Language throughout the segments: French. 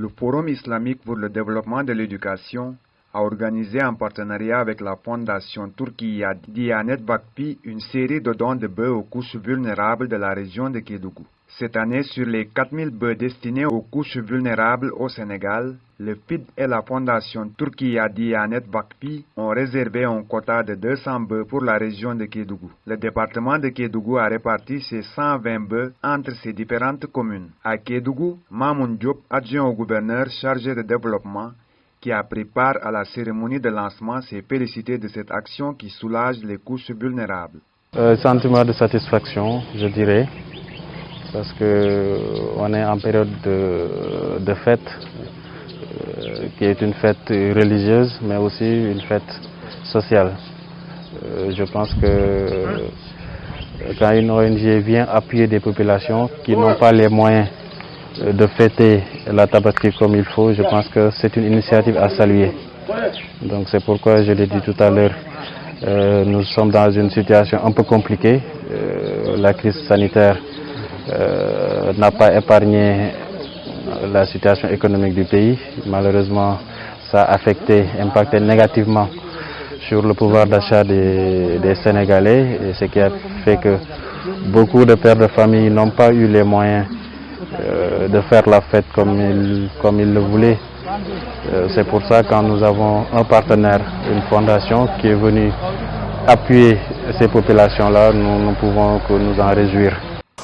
Le Forum islamique pour le développement de l'éducation a organisé en partenariat avec la fondation Turkiya Diyanet Vakfi une série de dons de bœufs aux couches vulnérables de la région de Kédougou. Cette année, sur les 4000 bœufs destinés aux couches vulnérables au Sénégal, le FID et la fondation Turkiya Diyanet Vakfi ont réservé un quota de 200 bœufs pour la région de Kédougou. Le département de Kédougou a réparti ses 120 bœufs entre ses différentes communes. À Kédougou, Mamoun Diop, adjoint au gouverneur chargé de développement, qui a pris part à la cérémonie de lancement, s'est félicité de cette action qui soulage les couches vulnérables. Sentiment de satisfaction, je dirais, parce qu'on est en période de fête, qui est une fête religieuse, mais aussi une fête sociale. Je pense que quand une ONG vient appuyer des populations qui n'ont pas les moyens de fêter la Tabaski comme il faut, je pense que c'est une initiative à saluer. Donc c'est pourquoi je l'ai dit tout à l'heure, nous sommes dans une situation un peu compliquée. La crise sanitaire n'a pas épargné la situation économique du pays. Malheureusement, ça a impacté négativement sur le pouvoir d'achat des Sénégalais, et ce qui a fait que beaucoup de pères de famille n'ont pas eu les moyens de faire la fête comme ils le voulaient. C'est pour ça que quand nous avons un partenaire, une fondation qui est venue appuyer ces populations-là, nous ne pouvons que nous en réjouir.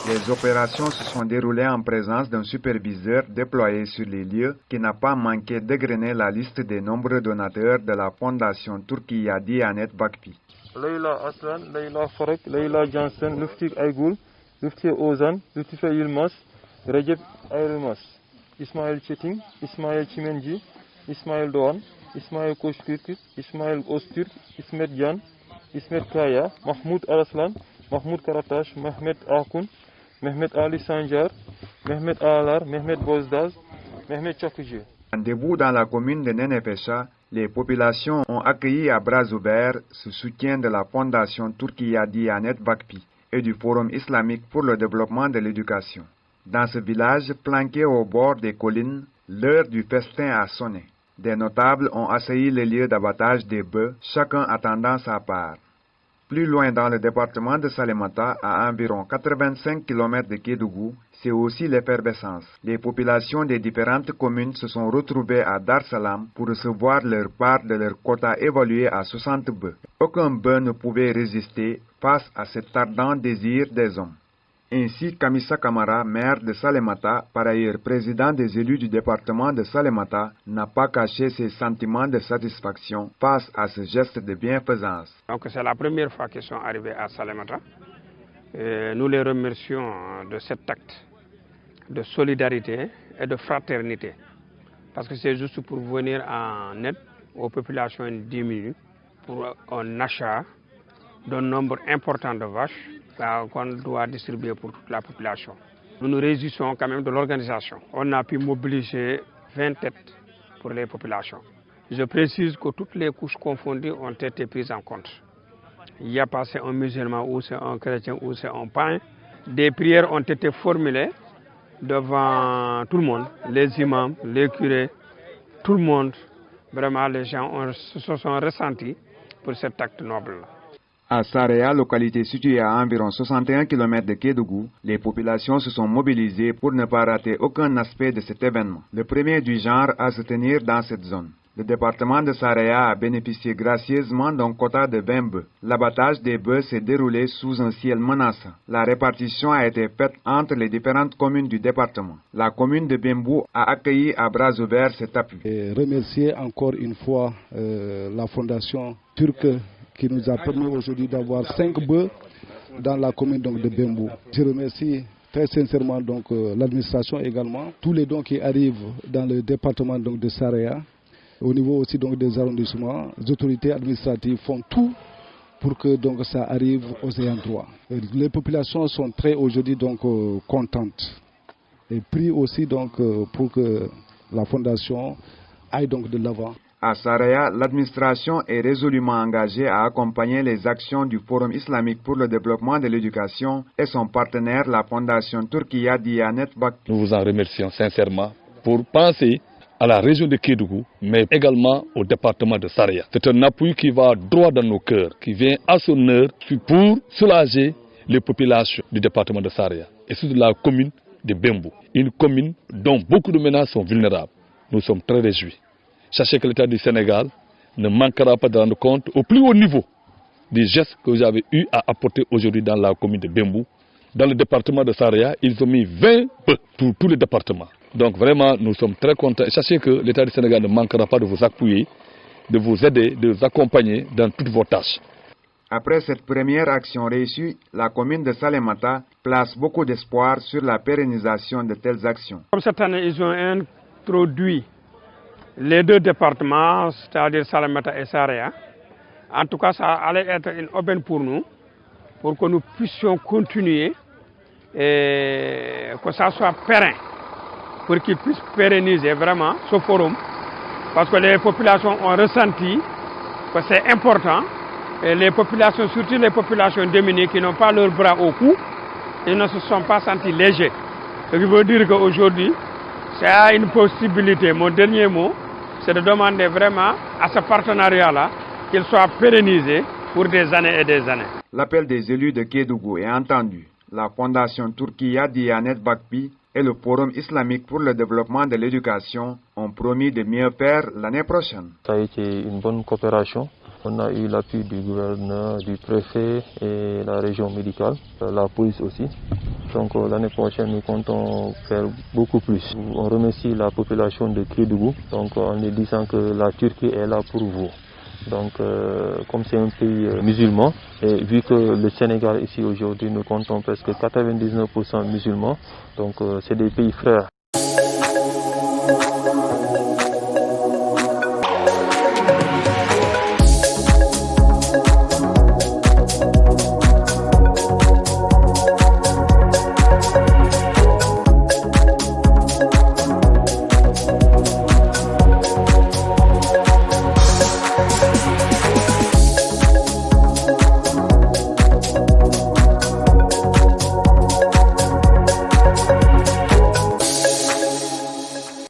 Les opérations se sont déroulées en présence d'un superviseur déployé sur les lieux qui n'a pas manqué d'égrener la liste des nombreux donateurs de la fondation Turkiya Diyanet Vakfi. Leyla Aslan, Leyla Farek, Leyla Jansen, Lufti Aygul, Lufti Ozan, Lufti Yilmaz, Recep Ayrılmaz, İsmail Çetin, İsmail Çimenci, İsmail Doğan, İsmail Koçtürk, İsmail Öztürk, İsmet Can, İsmet Kaya, Mahmut Araslan, Mahmut Karataş, Mehmet Akun, Mehmet Ali Sancar, Mehmet Ağlar, Mehmet Bozdaz, Mehmet Çakıcı. Debout dans la commune de Nenefecha, les populations ont accueilli à bras ouverts ce soutien de la fondation Turkiya Diyanet Vakfi et du Forum islamique pour le développement de l'éducation. Dans ce village planqué au bord des collines, l'heure du festin a sonné. Des notables ont assailli les lieux d'abattage des bœufs, chacun attendant sa part. Plus loin dans le département de Salémata, à environ 85 km de Kédougou, c'est aussi l'effervescence. Les populations des différentes communes se sont retrouvées à Dar Salam pour recevoir leur part de leur quota évalué à 60 bœufs. Aucun bœuf ne pouvait résister face à cet ardent désir des hommes. Ainsi, Kamissa Kamara, maire de Salémata, par ailleurs président des élus du département de Salémata, n'a pas caché ses sentiments de satisfaction face à ce geste de bienfaisance. Donc c'est la première fois qu'ils sont arrivés à Salémata. Nous les remercions de cet acte de solidarité et de fraternité, parce que c'est juste pour venir en aide aux populations diminuées pour un achat d'un nombre important de vaches qu'on doit distribuer pour toute la population. Nous nous réjouissons quand même de l'organisation. On a pu mobiliser 20 têtes pour les populations. Je précise que toutes les couches confondues ont été prises en compte. Il n'y a pas c'est un musulman ou c'est un chrétien ou c'est un païen. Des prières ont été formulées devant tout le monde, les imams, les curés, tout le monde. Vraiment, les gens se sont ressentis pour cet acte noble. À Saraya, localité située à environ 61 km de Kédougou, les populations se sont mobilisées pour ne pas rater aucun aspect de cet événement, le premier du genre à se tenir dans cette zone. Le département de Saraya a bénéficié gracieusement d'un quota de 20 bœufs. L'abattage des bœufs s'est déroulé sous un ciel menaçant. La répartition a été faite entre les différentes communes du département. La commune de Bembou a accueilli à bras ouverts cet appui. Et remercier encore une fois la fondation turque qui nous a permis aujourd'hui d'avoir 5 bœufs dans la commune donc, de Bembou. Je remercie très sincèrement donc l'administration également, tous les dons qui arrivent dans le département donc, de Saraya. Au niveau aussi donc, des arrondissements, les autorités administratives font tout pour que donc, ça arrive aux ayants droit. Les populations sont très aujourd'hui donc contentes et prient aussi donc pour que la fondation aille donc de l'avant. À Saraya, l'administration est résolument engagée à accompagner les actions du Forum islamique pour le développement de l'éducation et son partenaire, la fondation Turkiya Diyanet Vakfi. Nous vous en remercions sincèrement pour penser à la région de Kédougou, mais également au département de Saraya. C'est un appui qui va droit dans nos cœurs, qui vient à son heure pour soulager les populations du département de Saraya et surtout de la commune de Bembou. Une commune dont beaucoup de ménages sont vulnérables. Nous sommes très réjouis. Sachez que l'État du Sénégal ne manquera pas de rendre compte au plus haut niveau des gestes que vous avez eu à apporter aujourd'hui dans la commune de Bembou. Dans le département de Saraya, ils ont mis 20 bœufs pour tous les départements. Donc vraiment, nous sommes très contents. Sachez que l'État du Sénégal ne manquera pas de vous appuyer, de vous aider, de vous accompagner dans toutes vos tâches. Après cette première action réussie, la commune de Salémata place beaucoup d'espoir sur la pérennisation de telles actions. Comme cette année, ils ont introduit les deux départements, c'est-à-dire Salémata et Saraya. En tout cas, ça allait être une aubaine pour nous, pour que nous puissions continuer et que ça soit périn, pour qu'ils puissent pérenniser vraiment ce forum, parce que les populations ont ressenti que c'est important, et les populations, surtout les populations démunies qui n'ont pas leurs bras au cou, ils ne se sont pas sentis légers. Ce qui veut dire qu'aujourd'hui, c'est une possibilité. Mon dernier mot, c'est de demander vraiment à ce partenariat-là qu'il soit pérennisé pour des années et des années. L'appel des élus de Kédougou est entendu. La Fondation Turkiya Diyanet Vakfi et le Forum islamique pour le développement de l'éducation ont promis de mieux faire l'année prochaine. Ça a été une bonne coopération. On a eu l'appui du gouverneur, du préfet et la région médicale, la police aussi. Donc l'année prochaine, nous comptons faire beaucoup plus. On remercie la population de Kédougou en lui disant que la Turquie est là pour vous. Donc comme c'est un pays musulman, et vu que le Sénégal ici aujourd'hui, nous comptons presque 99% musulmans, donc c'est des pays frères.